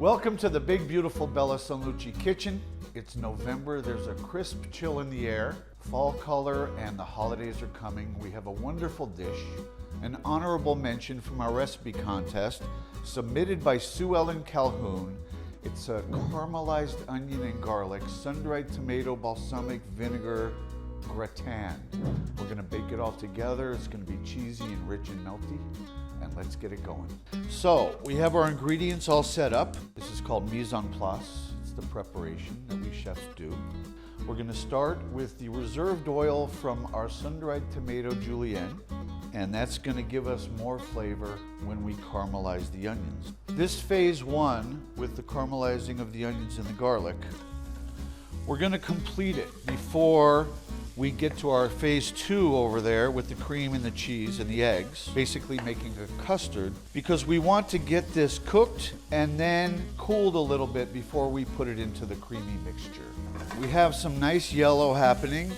Welcome to the big, beautiful Bella San Luci kitchen. It's November, there's a crisp chill in the air, fall color, and the holidays are coming. We have a wonderful dish, an honorable mention from our recipe contest, submitted by Suellen Calhoun. It's a caramelized onion and garlic, sun-dried tomato, balsamic vinegar, gratin. We're gonna bake it all together. It's gonna be cheesy and rich and melty. And let's get it going. So we have our ingredients all set up. This is called mise en place. It's the preparation that we chefs do. We're gonna start with the reserved oil from our sun-dried tomato julienne, and that's gonna give us more flavor when we caramelize the onions. This phase one, with the caramelizing of the onions and the garlic, we're gonna complete it before we get to our phase two over there with the cream and the cheese and the eggs, basically making a custard, because we want to get this cooked and then cooled a little bit before we put it into the creamy mixture. We have some nice yellow happening,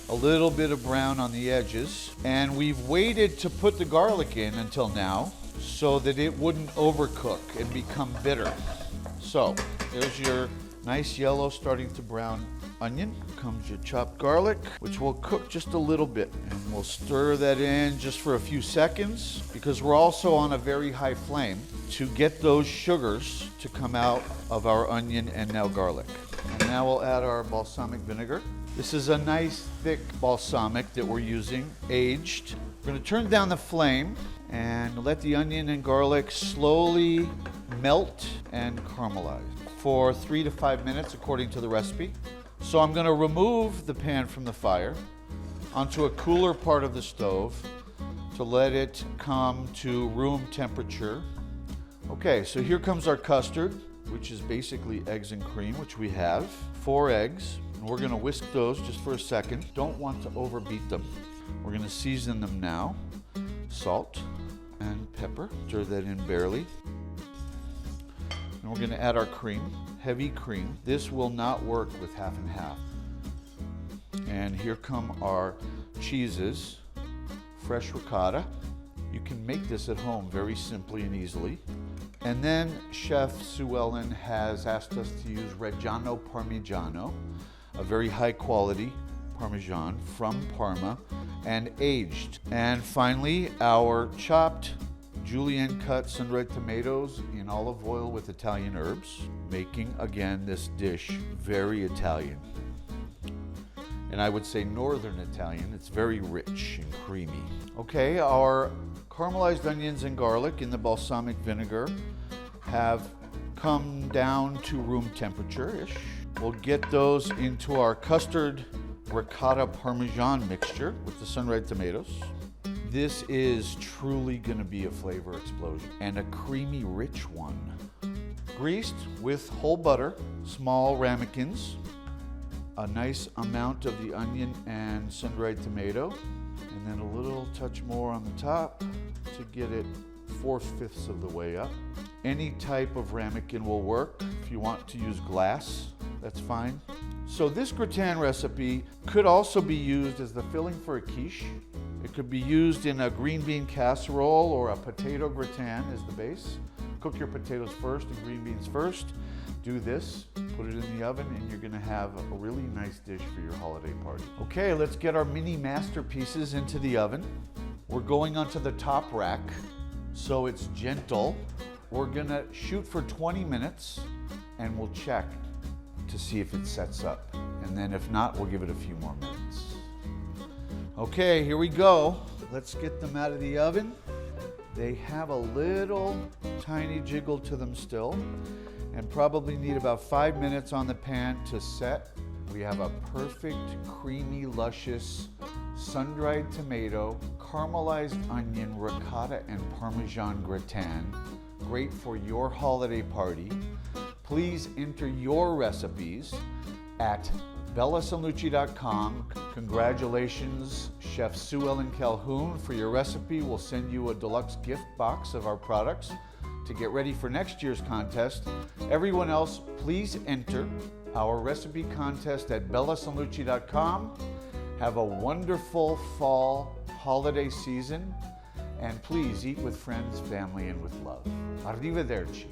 a little bit of brown on the edges, and we've waited to put the garlic in until now so that it wouldn't overcook and become bitter. So there's your nice yellow starting to brown onion. Comes your chopped garlic, which will cook just a little bit, and we'll stir that in just for a few seconds because we're also on a very high flame to get those sugars to come out of our onion and now garlic. And now we'll add our balsamic vinegar. This is a nice thick balsamic that we're using, aged. We're going to turn down the flame and let the onion and garlic slowly melt and caramelize for 3 to 5 minutes according to the recipe. So I'm going to remove the pan from the fire onto a cooler part of the stove to let it come to room temperature. Okay, so here comes our custard, which is basically eggs and cream, which we have. 4 eggs, and we're going to whisk those just for a second. Don't want to overbeat them. We're going to season them now. Salt and pepper, stir that in barely. And we're going to add our cream. Heavy cream. This will not work with half and half. And here come our cheeses. Fresh ricotta. You can make this at home very simply and easily. And then Chef Suellen has asked us to use Reggiano Parmigiano, a very high quality Parmesan from Parma and aged. And finally, our chopped julienne cut sun-dried tomatoes in olive oil with Italian herbs, making again this dish very Italian. And I would say northern Italian. It's very rich and creamy. Okay, our caramelized onions and garlic in the balsamic vinegar have come down to room temperature-ish. We'll get those into our custard ricotta parmesan mixture with the sun-dried tomatoes. This is truly going to be a flavor explosion, and a creamy, rich one. Greased with whole butter, small ramekins, a nice amount of the onion and sun-dried tomato, and then a little touch more on the top to get it 4/5 of the way up. Any type of ramekin will work. If you want to use glass, that's fine. So this gratin recipe could also be used as the filling for a quiche. It could be used in a green bean casserole or a potato gratin as the base. Cook your potatoes first and green beans first. Do this, put it in the oven, and you're gonna have a really nice dish for your holiday party. Okay, let's get our mini masterpieces into the oven. We're going onto the top rack, so it's gentle. We're gonna shoot for 20 minutes, and we'll check to see if it sets up. And then if not, we'll give it a few more minutes. Okay, here we go. Let's get them out of the oven. They have a little tiny jiggle to them still, and probably need about 5 minutes on the pan to set. We have a perfect, creamy, luscious, sun-dried tomato, caramelized onion, ricotta, and Parmesan gratin. Great for your holiday party. Please enter your recipes at bellasanluci.com. Congratulations, Chef Suellen Calhoun, for your recipe. We'll send you a deluxe gift box of our products to get ready for next year's contest. Everyone else, please enter our recipe contest at bellasanluci.com. Have a wonderful fall holiday season, and please eat with friends, family, and with love. Arrivederci.